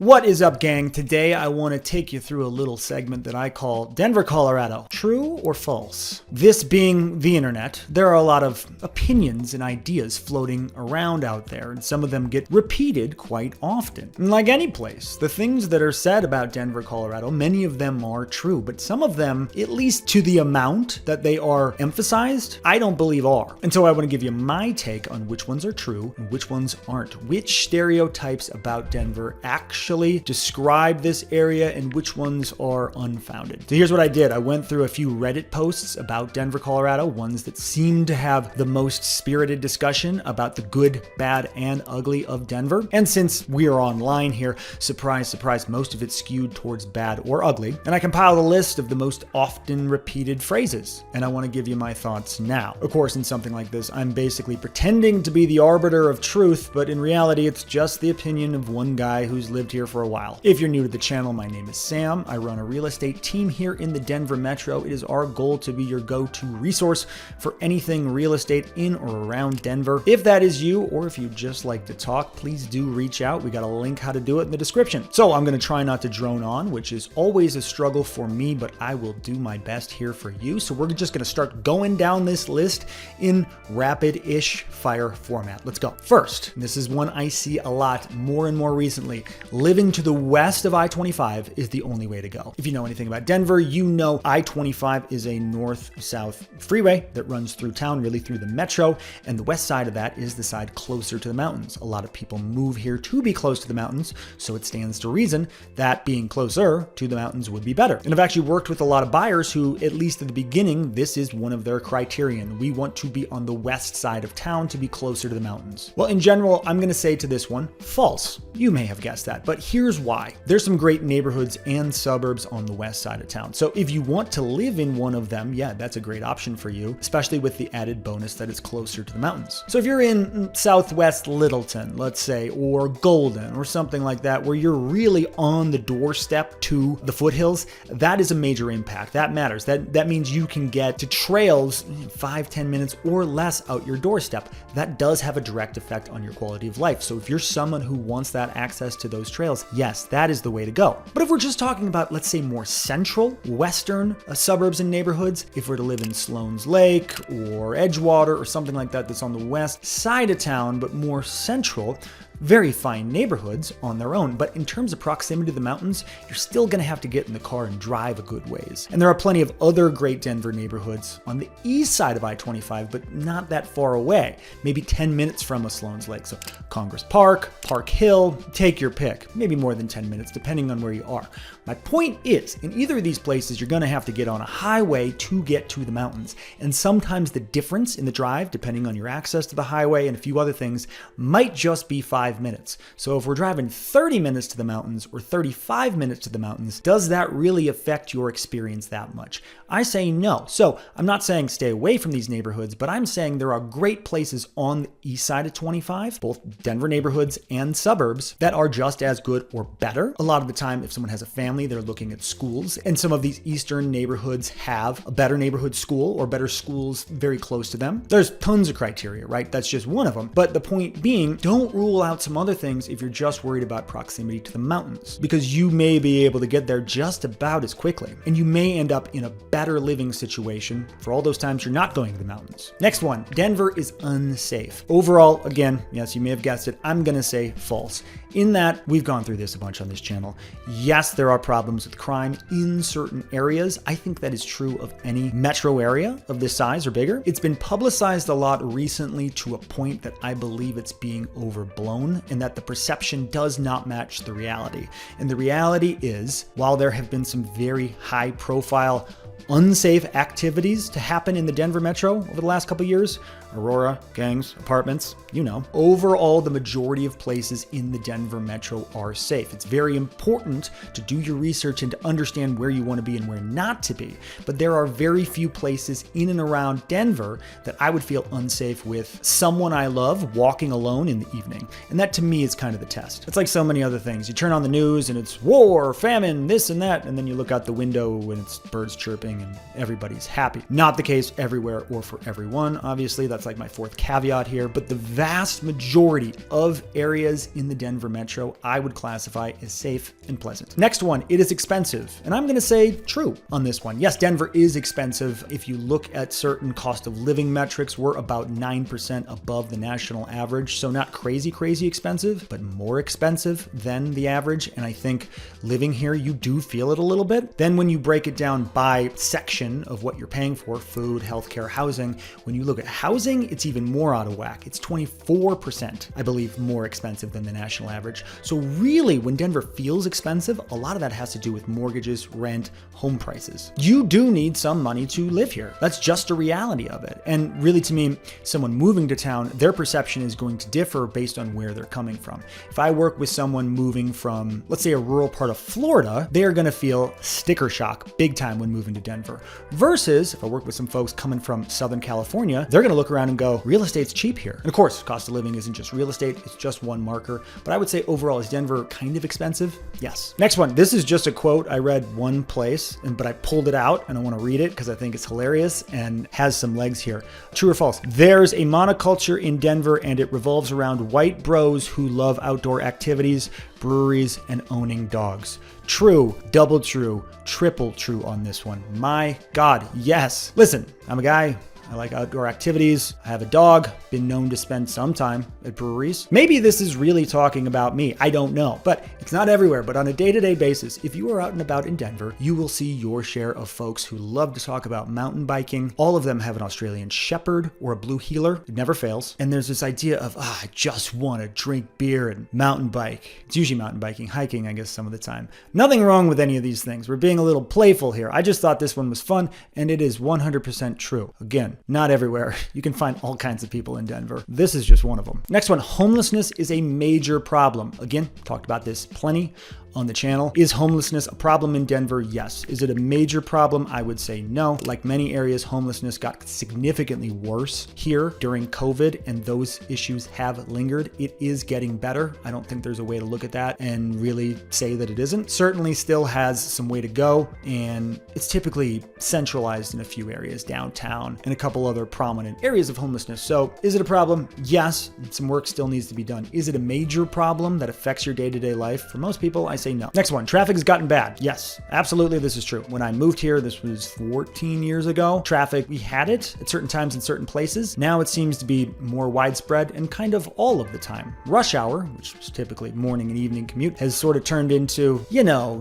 What is up, gang? Today I want to take you through a little segment that I call Denver, Colorado. True or false? This being the internet, there are a lot of opinions and ideas floating around out there, and some of them get repeated quite often. And like any place, the things that are said about Denver, Colorado, many of them are true, but some of them, at least to the amount that they are emphasized, I don't believe are. And so I want to give you my take on which ones are true and which ones aren't. Which stereotypes about Denver actually describe this area and which ones are unfounded. So here's what I did. I went through a few Reddit posts about Denver, Colorado, ones that seemed to have the most spirited discussion about the good, bad, and ugly of Denver. And since we are online here, surprise, surprise, most of it skewed towards bad or ugly. And I compiled a list of the most often repeated phrases, and I want to give you my thoughts now. Of course, in something like this, I'm basically pretending to be the arbiter of truth, but in reality, it's just the opinion of one guy who's lived here for a while. If you're new to the channel, my name is Sam. I run a real estate team here in the Denver Metro. It is our goal to be your go-to resource for anything real estate in or around Denver. If that is you, or if you just like to talk, please do reach out. We got a link how to do it in the description. So I'm going to try not to drone on, which is always a struggle for me, but I will do my best here for you. So we're just going to start going down this list in rapid-ish fire format. Let's go. First, this is one I see a lot more and more recently. Living to the west of I-25 is the only way to go. If you know anything about Denver, you know I-25 is a north-south freeway that runs through town, really through the metro, and the west side of that is the side closer to the mountains. A lot of people move here to be close to the mountains, so it stands to reason that being closer to the mountains would be better. And I've actually worked with a lot of buyers who, at least at the beginning, this is one of their criterion. We want to be on the west side of town to be closer to the mountains. Well, in general, I'm going to say to this one, false. You may have guessed that, but here's why. There's some great neighborhoods and suburbs on the west side of town. So if you want to live in one of them, yeah, that's a great option for you, especially with the added bonus that it's closer to the mountains. So if you're in Southwest Littleton, let's say, or Golden or something like that, where you're really on the doorstep to the foothills, that is a major impact. That matters. That means you can get to trails 5-10 minutes or less out your doorstep. That does have a direct effect on your quality of life. So if you're someone who wants that access to those trails, yes, that is the way to go. But if we're just talking about, let's say, more central, western suburbs and neighborhoods, if we're to live in Sloan's Lake or Edgewater or something like that that's on the west side of town, but more central, very fine neighborhoods on their own, but in terms of proximity to the mountains, you're still going to have to get in the car and drive a good ways. And there are plenty of other great Denver neighborhoods on the east side of I-25, but not that far away, maybe 10 minutes from a Sloan's Lake. So Congress Park, Park Hill, take your pick, maybe more than 10 minutes, depending on where you are. My point is, in either of these places, you're going to have to get on a highway to get to the mountains. And sometimes the difference in the drive, depending on your access to the highway and a few other things, might just be 5 minutes. So if we're driving 30 minutes to the mountains or 35 minutes to the mountains, does that really affect your experience that much? I say no. So I'm not saying stay away from these neighborhoods, but I'm saying there are great places on the east side of 25, both Denver neighborhoods and suburbs, that are just as good or better. A lot of the time, if someone has a family, they're looking at schools, and some of these eastern neighborhoods have a better neighborhood school or better schools very close to them. There's tons of criteria, right? That's just one of them. But the point being, don't rule out some other things if you're just worried about proximity to the mountains, because you may be able to get there just about as quickly, and you may end up in a better living situation for all those times you're not going to the mountains. Next one, Denver is unsafe. Overall, again, yes, you may have guessed it, I'm gonna say false. In that, we've gone through this a bunch on this channel. Yes, there are problems with crime in certain areas. I think that is true of any metro area of this size or bigger. It's been publicized a lot recently to a point that I believe it's being overblown and that the perception does not match the reality. And the reality is, while there have been some very high profile unsafe activities to happen in the Denver metro over the last couple of years, Aurora, gangs, apartments, you know. Overall, the majority of places in the Denver metro are safe. It's very important to do your research and to understand where you want to be and where not to be. But there are very few places in and around Denver that I would feel unsafe with someone I love walking alone in the evening. And that to me is kind of the test. It's like so many other things. You turn on the news and it's war, famine, this and that, and then you look out the window and it's birds chirping surfing and everybody's happy. Not the case everywhere or for everyone, obviously. That's like my fourth caveat here. But the vast majority of areas in the Denver metro I would classify as safe and pleasant. Next one, it is expensive. And I'm going to say true on this one. Yes, Denver is expensive. If you look at certain cost of living metrics, we're about 9% above the national average. So not crazy expensive, but more expensive than the average. And I think living here, you do feel it a little bit. Then when you break it down by section of what you're paying for, food, healthcare, housing, when you look at housing, it's even more out of whack. It's 24%, I believe, more expensive than the national average. So really, when Denver feels expensive, a lot of that has to do with mortgages, rent, home prices. You do need some money to live here. That's just a reality of it. And really, to me, someone moving to town, their perception is going to differ based on where they're coming from. If I work with someone moving from, let's say, a rural part of Florida, they're going to feel sticker shock big time when moving to Denver. Versus if I work with some folks coming from Southern California, they're going to look around and go, real estate's cheap here. And of course, cost of living isn't just real estate, it's just one marker. But I would say overall, is Denver kind of expensive? Yes. Next one, this is just a quote I read one place, but I pulled it out and I want to read it because I think it's hilarious and has some legs here. True or false? There's a monoculture in Denver and it revolves around white bros who love outdoor activities, breweries, and owning dogs. True, double true, triple true on this one. My God, yes. Listen, I'm a guy. I like outdoor activities. I have a dog, been known to spend some time at breweries. Maybe this is really talking about me. I don't know, but it's not everywhere. But on a day-to-day basis, if you are out and about in Denver, you will see your share of folks who love to talk about mountain biking. All of them have an Australian Shepherd or a Blue Heeler. It never fails. And there's this idea of, I just want to drink beer and mountain bike. It's usually mountain biking, hiking, I guess, some of the time. Nothing wrong with any of these things. We're being a little playful here. I just thought this one was fun, and it is 100% true. Again, not everywhere. You can find all kinds of people in Denver. This is just one of them. Next one, homelessness is a major problem. Again, talked about this plenty on the channel. Is homelessness a problem in Denver? Yes. Is it a major problem? I would say no. Like many areas, homelessness got significantly worse here during COVID, and those issues have lingered. It is getting better. I don't think there's a way to look at that and really say that it isn't. Certainly still has some way to go, and it's typically centralized in a few areas, downtown, and a couple other prominent areas of homelessness. So is it a problem? Yes. Some work still needs to be done. Is it a major problem that affects your day-to-day life? For most people, I say no. Next one, traffic has gotten bad. Yes, absolutely, this is true. When I moved here, this was 14 years ago, traffic, we had it at certain times in certain places. Now it seems to be more widespread and kind of all of the time. Rush hour, which is typically morning and evening commute, has sort of turned into,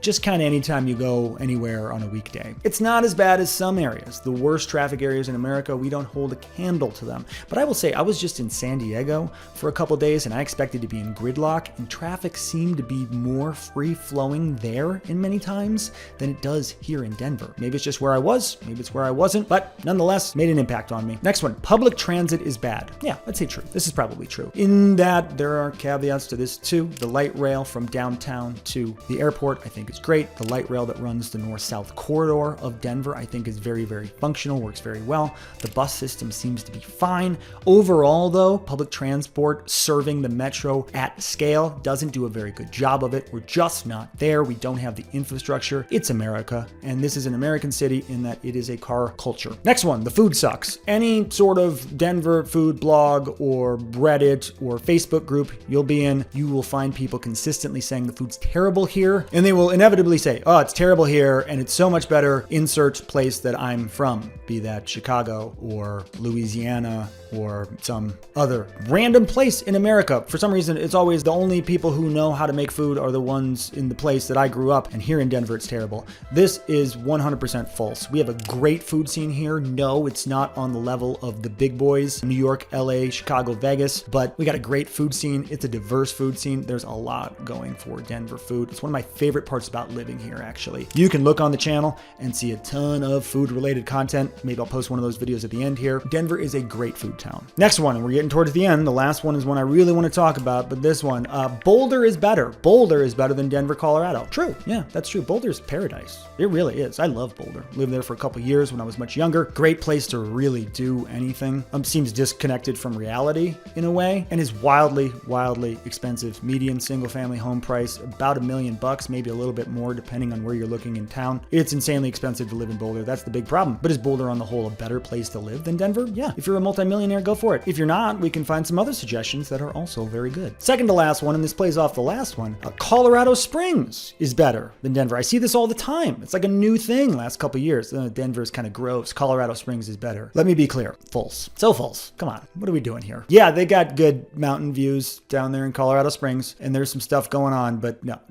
just kind of anytime you go anywhere on a weekday. It's not as bad as some areas. The worst traffic areas in America, we don't hold a candle to them. But I will say, I was just in San Diego for a couple days and I expected to be in gridlock, and traffic seemed to be more free-flowing there in many times than it does here in Denver. Maybe it's just where I was, maybe it's where I wasn't, but nonetheless, made an impact on me. Next one, public transit is bad. Yeah, I'd say true. This is probably true. In that there are caveats to this too. The light rail from downtown to the airport, I think is great. The light rail that runs the north-south corridor of Denver, I think is very, very functional, works very well. The bus system seems to be fine. Overall though, public transport serving the metro at scale doesn't do a very good job of it. We're just not there. We don't have the infrastructure. It's America, and this is an American city in that it is a car culture. Next one, the food sucks. Any sort of Denver food blog or Reddit or Facebook group you'll be in, you will find people consistently saying the food's terrible here, and they will inevitably say, oh, it's terrible here, and it's so much better, insert place that I'm from, be that Chicago or Louisiana or some other random place in America. For some reason, it's always the only people who know how to make food are the ones in the place that I grew up, and here in Denver, it's terrible. This is 100% false. We have a great food scene here. No, it's not on the level of the big boys, New York, LA, Chicago, Vegas, but we got a great food scene. It's a diverse food scene. There's a lot going for Denver food. It's one of my favorite parts about living here, actually. You can look on the channel and see a ton of food-related content. Maybe I'll post one of those videos at the end here. Denver is a great food town. Next one, and we're getting towards the end. The last one is one I really want to talk about, but this one, Boulder is better. Boulder is better than Denver, Colorado. True. Yeah, that's true. Boulder's paradise. It really is. I love Boulder. Lived there for a couple years when I was much younger. Great place to really do anything. Seems disconnected from reality in a way, and is wildly, wildly expensive. Median single family home price, about $1 million, maybe a little bit more depending on where you're looking in town. It's insanely expensive to live in Boulder. That's the big problem. But is Boulder on the whole a better place to live than Denver? Yeah. If you're a multimillionaire, go for it. If you're not, we can find some other suggestions that are also very good. Second to last one, and this plays off the last one, Colorado Springs is better than Denver. I see this all the time. It's like a new thing last couple years. Denver's kind of gross. Colorado Springs is better. Let me be clear. False. So false. Come on. What are we doing here? Yeah, they got good mountain views down there in Colorado Springs, and there's some stuff going on, but no.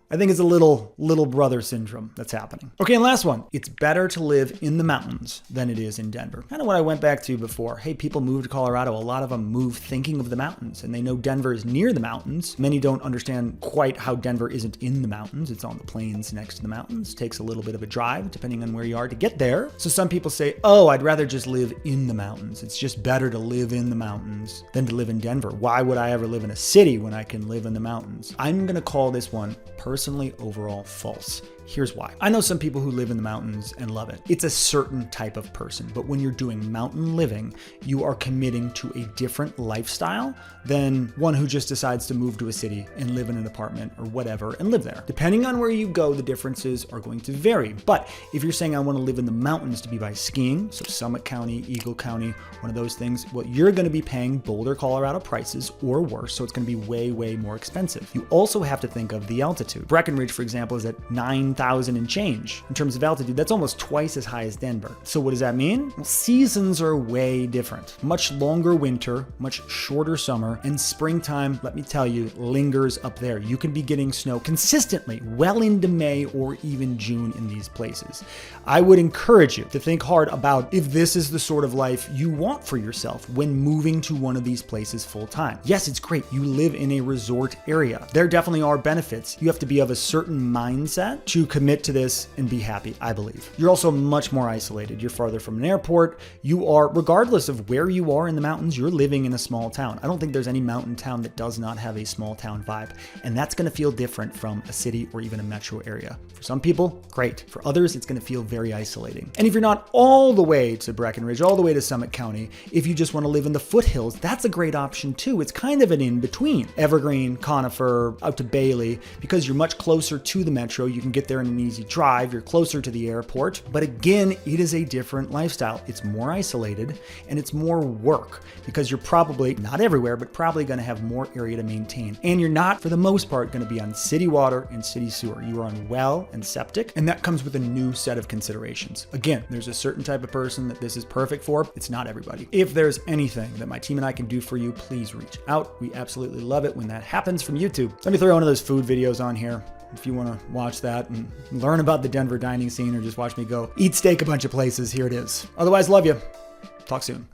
I think it's a little brother syndrome that's happening. Okay, and last one. It's better to live in the mountains than it is in Denver. Kind of what I went back to before. Hey, people move to Colorado. A lot of them move thinking of the mountains, and they know Denver is near the mountains. Many don't understand quite how Denver isn't in the mountains. It's on the plains next to the mountains. Takes a little bit of a drive, depending on where you are, to get there. So some people say, oh, I'd rather just live in the mountains. It's just better to live in the mountains than to live in Denver. Why would I ever live in a city when I can live in the mountains? I'm going to call this one personally overall false. Here's why. I know some people who live in the mountains and love it. It's a certain type of person, but when you're doing mountain living, you are committing to a different lifestyle than one who just decides to move to a city and live in an apartment or whatever and live there. Depending on where you go, the differences are going to vary. But if you're saying I want to live in the mountains to be by skiing, so Summit County, Eagle County, one of those things, well, you're going to be paying Boulder, Colorado prices or worse, so it's going to be way, way more expensive. You also have to think of the altitude. Breckenridge, for example, is at 9,000 and change in terms of altitude. That's almost twice as high as Denver. So what does that mean? Well, seasons are way different. Much longer winter, much shorter summer, and springtime, let me tell you, lingers up there. You can be getting snow consistently well into May or even June in these places. I would encourage you to think hard about if this is the sort of life you want for yourself when moving to one of these places full time. Yes, it's great. You live in a resort area. There definitely are benefits. You have to be of a certain mindset to commit to this and be happy, I believe. You're also much more isolated. You're farther from an airport. You are, regardless of where you are in the mountains, you're living in a small town. I don't think there's any mountain town that does not have a small town vibe. And that's going to feel different from a city or even a metro area. For some people, great. For others, it's going to feel very isolating. And if you're not all the way to Breckenridge, all the way to Summit County, if you just want to live in the foothills, that's a great option too. It's kind of an in-between. Evergreen, Conifer, out to Bailey, because you're much closer to the metro. You can get there in an easy drive. You're closer to the airport. But again, it is a different lifestyle. It's more isolated and it's more work because you're probably, not everywhere, but probably going to have more area to maintain. And you're not, for the most part, going to be on city water and city sewer. You are on well and septic, and that comes with a new set of considerations. Again, there's a certain type of person that this is perfect for. It's not everybody. If there's anything that my team and I can do for you, please reach out. We absolutely love it when that happens from YouTube. Let me throw one of those food videos on here. If you want to watch that and learn about the Denver dining scene or just watch me go eat steak a bunch of places, here it is. Otherwise, love you. Talk soon.